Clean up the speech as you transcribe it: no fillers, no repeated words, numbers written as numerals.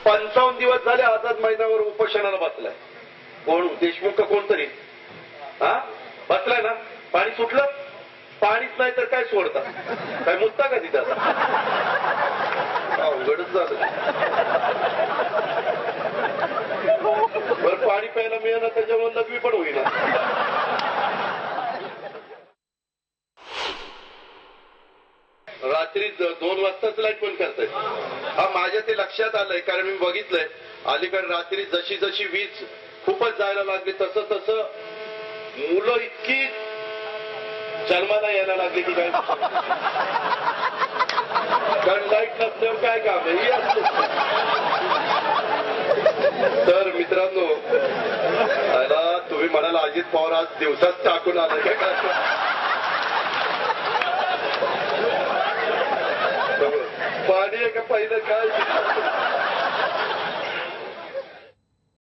55 दिवस झाले आझाद मैदानावर उपोषणाला बसलाय. कोण देशमुख का कोणतरी हा बसलाय ना. पाणी सुटलं. पाणीच नाही तर काय सोडता. काय मुद्दा का तिथं अवघडच झालं. बरं पाणी प्यायला मिळेना त्याच्यामुळे लघवी पण होईना. रात्री 2 वाजताच लाईट बंद करतायत. हा माझ्या ते लक्षात आलंय कारण मी बघितलंय अलीकडे रात्री जशी जशी वीज खूपच जायला लागली तसं तसं मुलं इतकी जन्माला यायला लागली की काय कारण लाईट नसल्यावर काय काम आहे. तर मित्रांनो तुम्ही म्हणाला अजित पवार आज दिवसाच टाकून आलाय काय. पाणी आहे का पहिलं काय